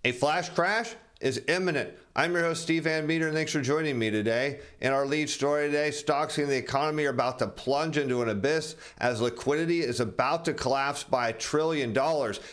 A flash crash is imminent. I'm your host, Steve Van Metre, and thanks for joining me today. In our lead story today, stocks in the economy are about to plunge into an abyss as liquidity is about to collapse by $1 trillion.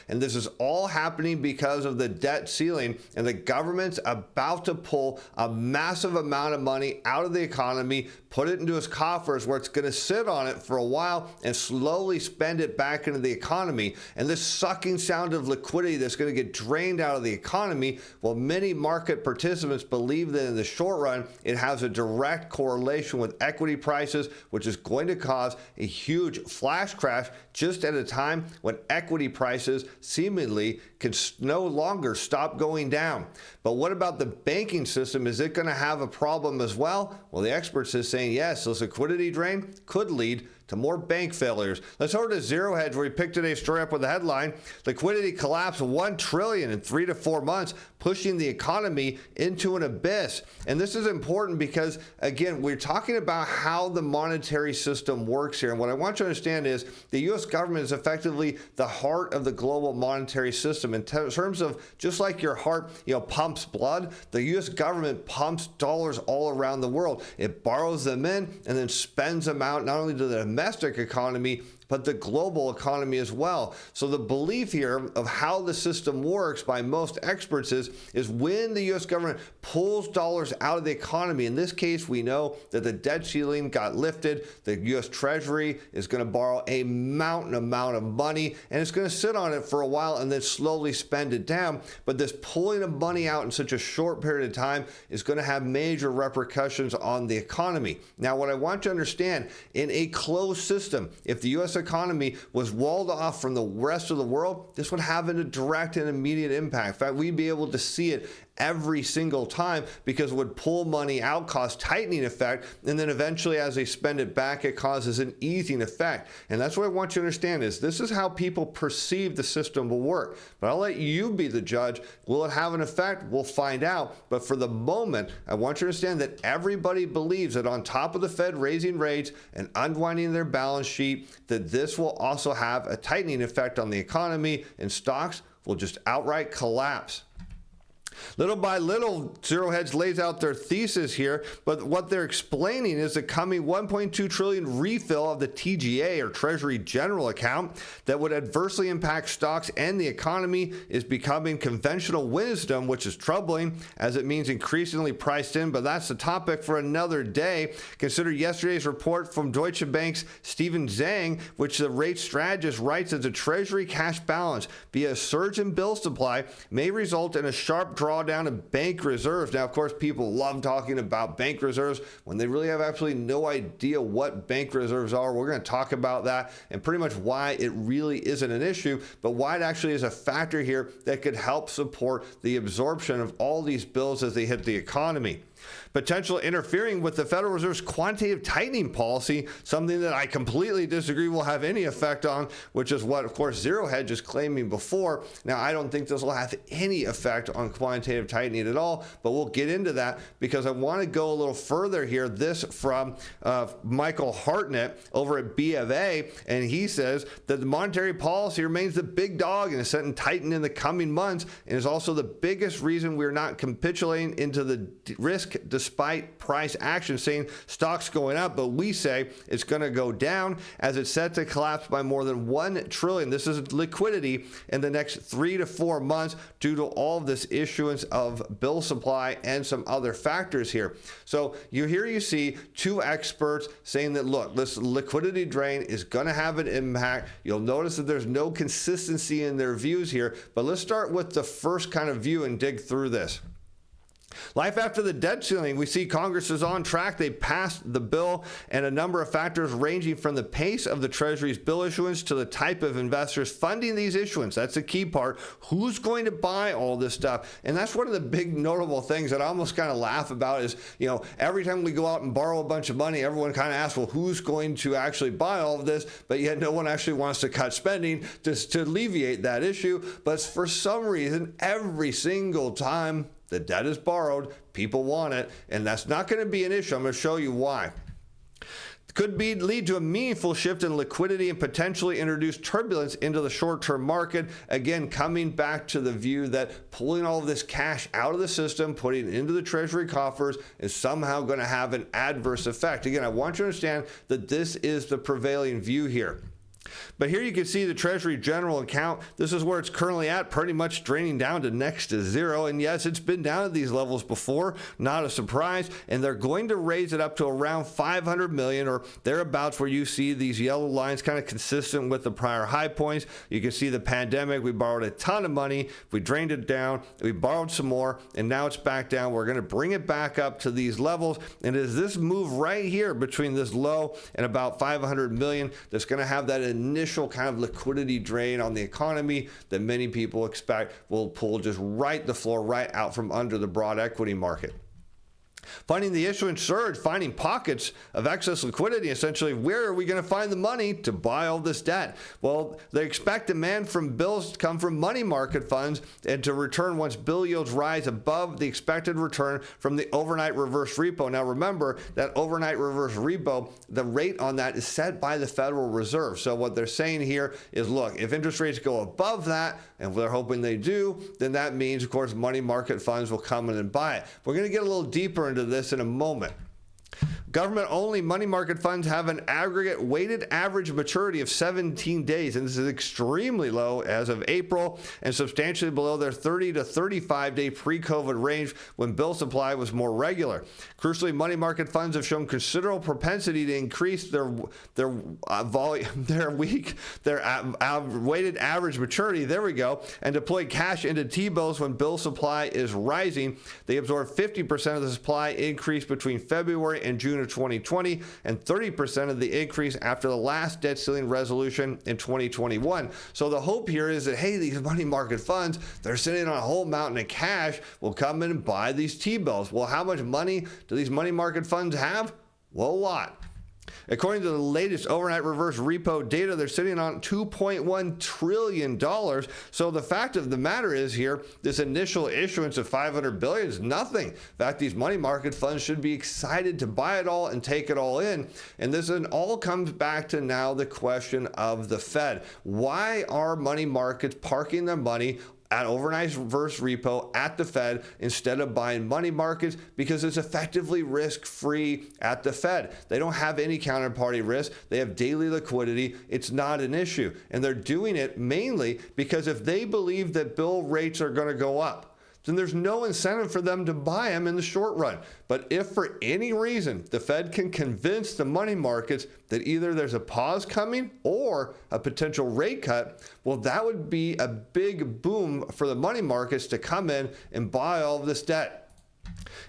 And this is all happening because of the debt ceiling, and the government's about to pull a massive amount of money out of the economy, put it into its coffers where it's going to sit on it for a while and slowly spend it back into the economy. And this sucking sound of liquidity that's going to get drained out of the economy, well, many market participants believe that in the short run, it has a direct correlation with equity prices, which is going to cause a huge flash crash just at a time when equity prices seemingly can no longer stop going down. But what about the banking system? Is it going to have a problem as well? Well, the experts are saying yes, this liquidity drain could lead to more bank failures. Let's over to Zero Hedge, where we picked today's story up with the headline, liquidity collapse $1 trillion in 3 to 4 months, pushing the economy into an abyss. And this is important because, again, we're talking about how the monetary system works here. And what I want you to understand is the U.S. government is effectively the heart of the global monetary system. In terms of just like your heart, pumps blood, the U.S. government pumps dollars all around the world. It borrows them in and then spends them out, not only to the domestic economy, but the global economy as well. So the belief here of how the system works by most experts is when the U.S. government pulls dollars out of the economy. In this case, we know that the debt ceiling got lifted. The U.S. Treasury is going to borrow a mountain amount of money, and it's going to sit on it for a while and then slowly spend it down. But this pulling of money out in such a short period of time is going to have major repercussions on the economy. Now, what I want you to understand, in a closed system, if the U.S. economy was walled off from the rest of the world, this would have a direct and immediate impact. In fact, we'd be able to see it every single time because it would pull money out, cause tightening effect, and then eventually as they spend it back, it causes an easing effect. And that's what I want you to understand is this is how people perceive the system will work. But I'll let you be the judge. Will it have an effect? We'll find out. But for the moment, I want you to understand that everybody believes that on top of the Fed raising rates and unwinding their balance sheet, that this will also have a tightening effect on the economy, and stocks will just outright collapse. Little by little, Zero Hedge lays out their thesis here, but what they're explaining is the coming $1.2 trillion refill of the TGA, or Treasury General Account, that would adversely impact stocks and the economy is becoming conventional wisdom, which is troubling as it means increasingly priced in, but that's the topic for another day. Consider yesterday's report from Deutsche Bank's Stephen Zhang, which the rate strategist writes that the Treasury cash balance via a surge in bill supply may result in a sharp drawdown of bank reserves. Now, of course, people love talking about bank reserves when they really have absolutely no idea what bank reserves are. We're going to talk about that and pretty much why it really isn't an issue, but why it actually is a factor here that could help support the absorption of all these bills as they hit the economy. Potential interfering with the Federal Reserve's quantitative tightening policy, something that I completely disagree will have any effect on, which is what, of course, Zero Hedge is claiming before. Now, I don't think this will have any effect on quantitative tightening at all, but we'll get into that because I want to go a little further here. This from Michael Hartnett over at B of A, and he says that the monetary policy remains the big dog and is set to tighten in the coming months, and is also the biggest reason we're not capitulating into the risk despite price action, saying stocks going up, but we say it's going to go down as it's set to collapse by more than $1 trillion. This is liquidity in the next 3 to 4 months due to all of this issuance of bill supply and some other factors here. So you see two experts saying that, look, this liquidity drain is going to have an impact. You'll notice that there's no consistency in their views here, but let's start with the first kind of view and dig through this. Life after the debt ceiling, we see Congress is on track. They passed the bill, and a number of factors ranging from the pace of the Treasury's bill issuance to the type of investors funding these issuance. That's the key part. Who's going to buy all this stuff? And that's one of the big notable things that I almost kind of laugh about is, every time we go out and borrow a bunch of money, everyone kind of asks, well, who's going to actually buy all of this? But yet no one actually wants to cut spending to alleviate that issue. But for some reason, every single time the debt is borrowed, people want it, and that's not going to be an issue. I'm going to show you why. could lead to a meaningful shift in liquidity and potentially introduce turbulence into the short-term market. Again, coming back to the view that pulling all of this cash out of the system, putting it into the Treasury coffers is somehow going to have an adverse effect. Again, I want you to understand that this is the prevailing view here. But here you can see the Treasury General account. This is where it's currently at, pretty much draining down to next to zero. And yes, it's been down at these levels before, not a surprise. And they're going to raise it up to around 500 million or thereabouts, where you see these yellow lines kind of consistent with the prior high points. You can see the pandemic. We borrowed a ton of money. We drained it down. We borrowed some more, and now it's back down. We're going to bring it back up to these levels. And it is this move right here between this low and about 500 million that's going to have that initial kind of liquidity drain on the economy that many people expect will pull just the floor right out from under the broad equity market. Finding the issuance surge, finding pockets of excess liquidity, essentially, where are we going to find the money to buy all this debt? Well, they expect demand from bills to come from money market funds and to return once bill yields rise above the expected return from the overnight reverse repo. Now, remember that overnight reverse repo, the rate on that is set by the Federal Reserve. So what they're saying here is, look, if interest rates go above that, and they're hoping they do, then that means, of course, money market funds will come in and buy it. We're going to get a little deeper into this in a moment. Government-only money market funds have an aggregate weighted average maturity of 17 days, and this is extremely low as of April and substantially below their 30 to 35-day pre-COVID range when bill supply was more regular. Crucially, money market funds have shown considerable propensity to increase their weighted average maturity, there we go, and deploy cash into T-bills when bill supply is rising. They absorbed 50% of the supply increase between February and June of 2020 and 30% of the increase after the last debt ceiling resolution in 2021. So the hope here is that, hey, these money market funds, they're sitting on a whole mountain of cash, will come in and buy these T-bills. Well, how much money do these money market funds have? Well, a lot. According to the latest overnight reverse repo data, they're sitting on $2.1 trillion. So the fact of the matter is here, this initial issuance of $500 billion is nothing. In fact, these money market funds should be excited to buy it all and take it all in. And this all comes back to now the question of the Fed. Why are money markets parking their money at overnight reverse repo at the Fed instead of buying money markets? Because it's effectively risk-free at the Fed. They don't have any counterparty risk. They have daily liquidity. It's not an issue. And they're doing it mainly because if they believe that bill rates are going to go up, then there's no incentive for them to buy them in the short run. But if for any reason the Fed can convince the money markets that either there's a pause coming or a potential rate cut, well, that would be a big boom for the money markets to come in and buy all of this debt.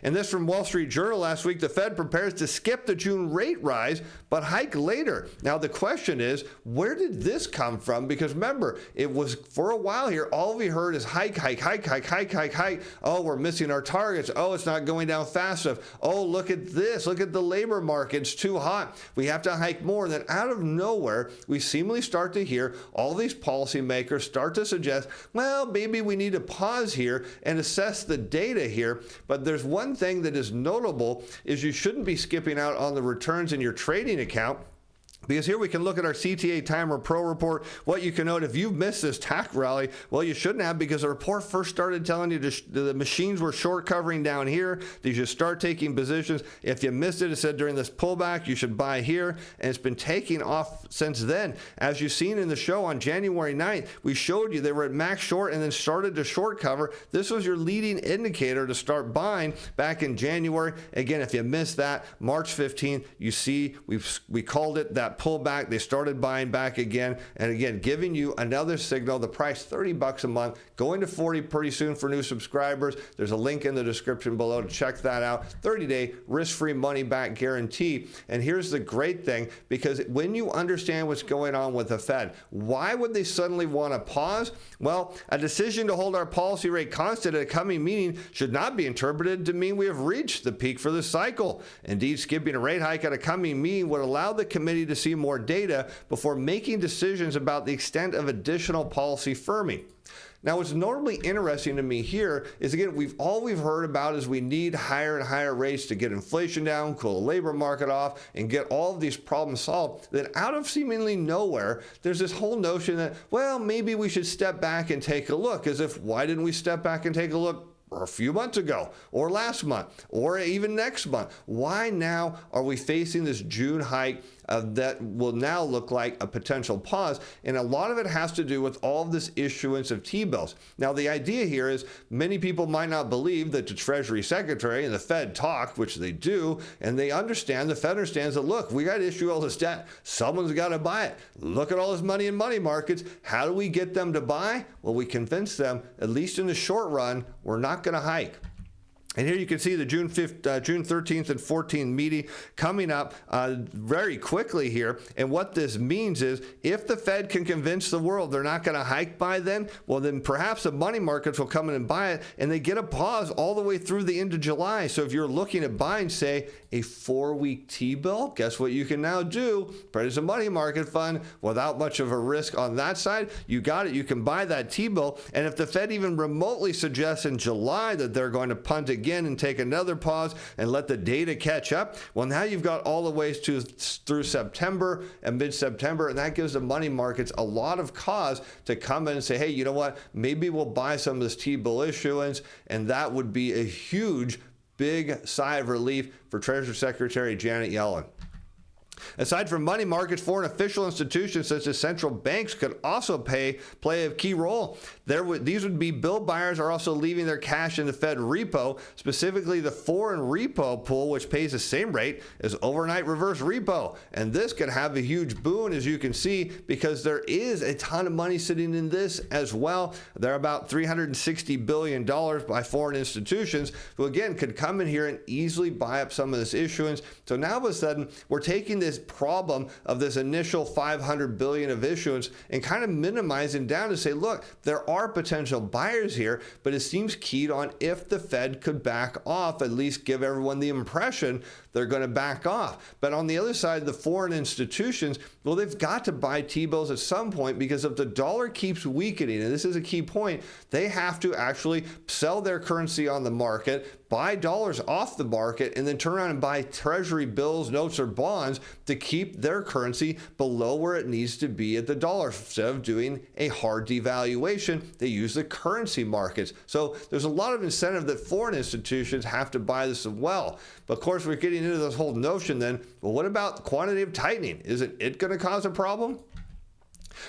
And this from Wall Street Journal last week, the Fed prepares to skip the June rate rise, but hike later. Now, the question is, where did this come from? Because remember, it was for a while here, all we heard is hike, hike, hike, hike, hike, hike, hike. Oh, we're missing our targets. Oh, it's not going down fast enough. Oh, look at this. Look at the labor market. It's too hot. We have to hike more. And then out of nowhere, we seemingly start to hear all these policymakers start to suggest, well, maybe we need to pause here and assess the data here. But there's one thing that is notable is you shouldn't be skipping out on the returns in your trading account. Because here we can look at our CTA-Timer Pro report. What you can note, if you've missed this tack rally, well, you shouldn't have, because the report first started telling you the machines were short covering down here. You should start taking positions. If you missed it, it said during this pullback, you should buy here. And it's been taking off since then. As you've seen in the show on January 9th, we showed you they were at max short and then started to short cover. This was your leading indicator to start buying back in January. Again, if you missed that, March 15th, you see we called it that pullback. They started buying back again, and again giving you another signal. The price $30 a month, going to 40 pretty soon for new subscribers. There's a link in the description below to check that out. 30-day risk-free money back guarantee. And here's the great thing, because when you understand what's going on with the Fed, why would they suddenly want to pause? Well, a decision to hold our policy rate constant at a coming meeting should not be interpreted to mean we have reached the peak for the cycle. Indeed, skipping a rate hike at a coming meeting would allow the committee to see more data before making decisions about the extent of additional policy firming. Now, what's notably interesting to me here is, again, all we've heard about is we need higher and higher rates to get inflation down, cool the labor market off, and get all of these problems solved. Then out of seemingly nowhere, there's this whole notion that, well, maybe we should step back and take a look, as if, why didn't we step back and take a look a few months ago, or last month, or even next month? Why now are we facing this June hike that will now look like a potential pause? And a lot of it has to do with all of this issuance of T-bills. Now, the idea here is many people might not believe that the Treasury Secretary and the Fed talk, which they do, and they understand, the Fed understands that, look, we got to issue all this debt. Someone's got to buy it. Look at all this money in money markets. How do we get them to buy? Well, we convince them, at least in the short run, we're not going to hike. And here you can see the June 13th and 14th meeting coming up very quickly here. And what this means is, if the Fed can convince the world they're not going to hike by then, well, then perhaps the money markets will come in and buy it, and they get a pause all the way through the end of July. So if you're looking at buying, say, a 4-week T-bill, guess what you can now do? Purchase a money market fund without much of a risk on that side. You got it. You can buy that T-bill. And if the Fed even remotely suggests in July that they're going to punt again and take another pause and let the data catch up, well, now you've got all the ways through September and mid-September, and that gives the money markets a lot of cause to come in and say, hey, you know what? Maybe we'll buy some of this T-bill issuance, and that would be a huge, big sigh of relief for Treasury Secretary Janet Yellen. Aside from money markets, foreign official institutions such as central banks could also play a key role. These would be bill buyers are also leaving their cash in the Fed repo, specifically the foreign repo pool, which pays the same rate as overnight reverse repo. And this could have a huge boon, as you can see, because there is a ton of money sitting in this as well. They're about $360 billion by foreign institutions, who again could come in here and easily buy up some of this issuance. So now all of a sudden, we're taking this problem of this initial $500 billion of issuance and kind of minimizing down to say, look, there are potential buyers here, but it seems keyed on if the Fed could back off, at least give everyone the impression they're going to back off. But on the other side, the foreign institutions, well, they've got to buy T-bills at some point, because if the dollar keeps weakening, and this is a key point, they have to actually sell their currency on the market, buy dollars off the market, and then turn around and buy Treasury bills, notes, or bonds to keep their currency below where it needs to be at the dollar. Instead of doing a hard devaluation, they use the currency markets. So there's a lot of incentive that foreign institutions have to buy this as well. But of course, we're getting into this whole notion then, well, what about quantitative tightening? Isn't it going to cause a problem?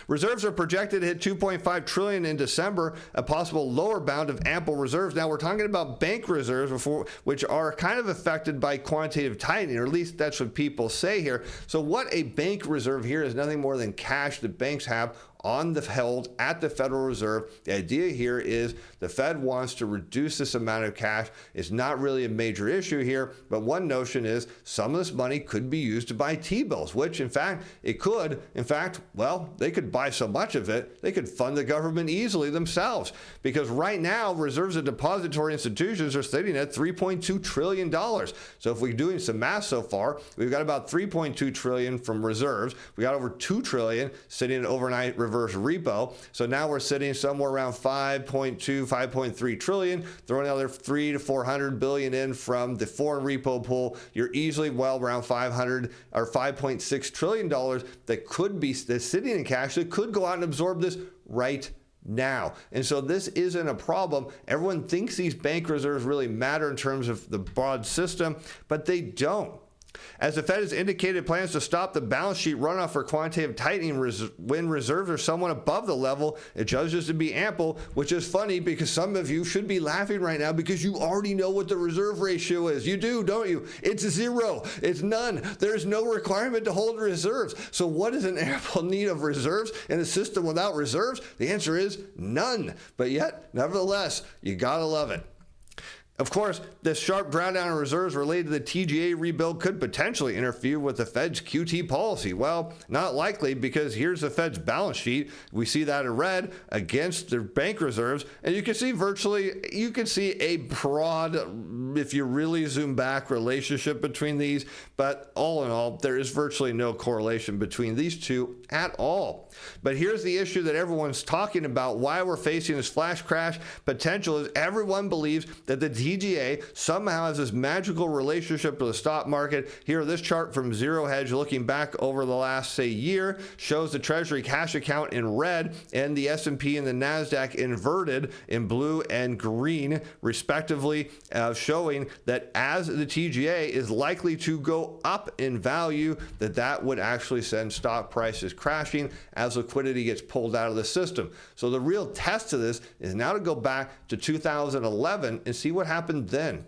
Reserves are projected to hit $2.5 trillion in December, a possible lower bound of ample reserves. Now, we're talking about bank reserves, which are kind of affected by quantitative tightening, or at least that's what people say here. So what a bank reserve here is nothing more than cash that banks have held at the Federal Reserve. The idea here is the Fed wants to reduce this amount of cash. It's not really a major issue here, but one notion is some of this money could be used to buy T-bills, which in fact, it could. In fact, well, they could buy so much of it, they could fund the government easily themselves, because right now, reserves of depository institutions are sitting at $3.2 trillion. So if we're doing some math so far, we've got about $3.2 trillion from reserves. We got over $2 trillion sitting in overnight reverse repo. So now we're sitting somewhere around 5.3 trillion. Throw another 300 to 400 billion in from the foreign repo pool. You're easily well around 500 or $5.6 trillion that could be sitting in cash that could go out and absorb this right now. And so this isn't a problem. Everyone thinks these bank reserves really matter in terms of the broad system, but they don't. As the Fed has indicated plans to stop the balance sheet runoff for quantitative tightening when reserves are somewhat above the level it judges to be ample, which is funny because some of you should be laughing right now because you already know what the reserve ratio is. You do, don't you? It's 0. It's none. There's no requirement to hold reserves. So what is an ample need of reserves in a system without reserves? The answer is none. But yet, nevertheless, you gotta love it. Of course, this sharp drawdown in reserves related to the TGA rebuild could potentially interfere with the Fed's QT policy. Well, not likely, because here's the Fed's balance sheet. We see that in red against their bank reserves, and you can see a broad if you really zoom back, relationship between these. But all in all, there is virtually no correlation between these two at all. But here's the issue that everyone's talking about, why we're facing this flash crash potential, is everyone believes that the TGA somehow has this magical relationship to the stock market. Here, this chart from Zero Hedge, looking back over the last, say, year, shows the Treasury cash account in red and the S&P and the NASDAQ inverted in blue and green, respectively, showing that as the TGA is likely to go up in value, that would actually send stock prices crashing as liquidity gets pulled out of the system. So the real test of this is now to go back to 2011 and see what happened then.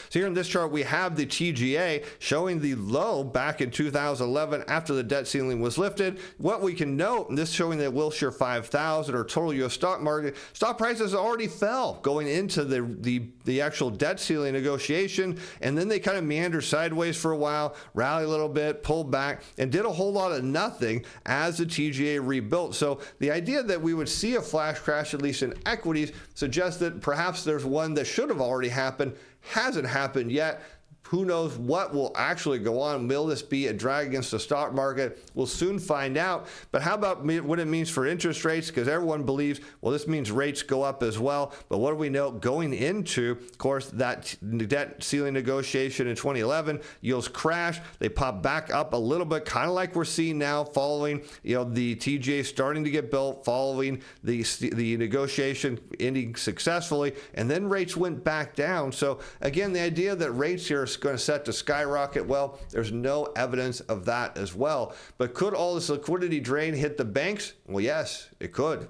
So here in this chart, we have the TGA showing the low back in 2011 after the debt ceiling was lifted. What we can note, and this showing that Wilshire 5000 or total U.S. stock market, stock prices already fell going into the actual debt ceiling negotiation, and then they kind of meander sideways for a while, rally a little bit, pulled back, and did a whole lot of nothing as the TGA rebuilt. So the idea that we would see a flash crash, at least in equities, suggests that perhaps there's one that should have already happened, hasn't happened yet. Who knows what will actually go on? Will this be a drag against the stock market? We'll soon find out. But how about what it means for interest rates? Because everyone believes, well, this means rates go up as well. But what do we know going into, of course, that debt ceiling negotiation in 2011? Yields crash. They pop back up a little bit, kind of like we're seeing now following, the TGA starting to get built, following the negotiation ending successfully, and then rates went back down. So again, the idea that rates here are going to set to skyrocket, well, there's no evidence of that as well. But could all this liquidity drain hit the banks? Well, yes, it could.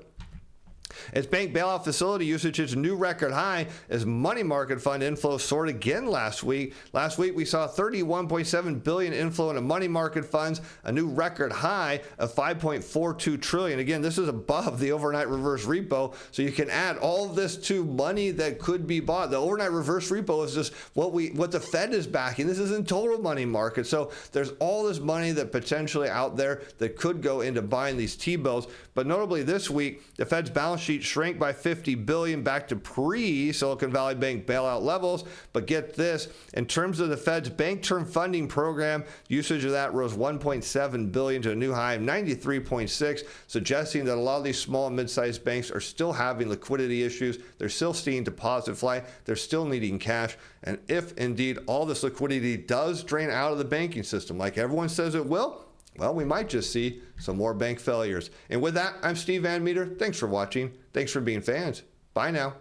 As bank bailout facility usage hits a new record high as money market fund inflow soared again last week. Last week, we saw $31.7 billion inflow into money market funds, a new record high of $5.42 trillion. Again, this is above the overnight reverse repo, so you can add all of this to money that could be bought. The overnight reverse repo is just what the Fed is backing. This isn't total money market, so there's all this money that potentially out there that could go into buying these T-bills. But notably this week, the Fed's balance sheet shrank by $50 billion back to pre-Silicon Valley Bank bailout levels. But get this, in terms of the Fed's bank term funding program, usage of that rose $1.7 billion to a new high of $93.6, suggesting that a lot of these small and mid-sized banks are still having liquidity issues. They're still seeing deposit flight. They're still needing cash. And if indeed all this liquidity does drain out of the banking system, like everyone says it will, well, we might just see some more bank failures. And with that, I'm Steve Van Metre. Thanks for watching. Thanks for being fans. Bye now.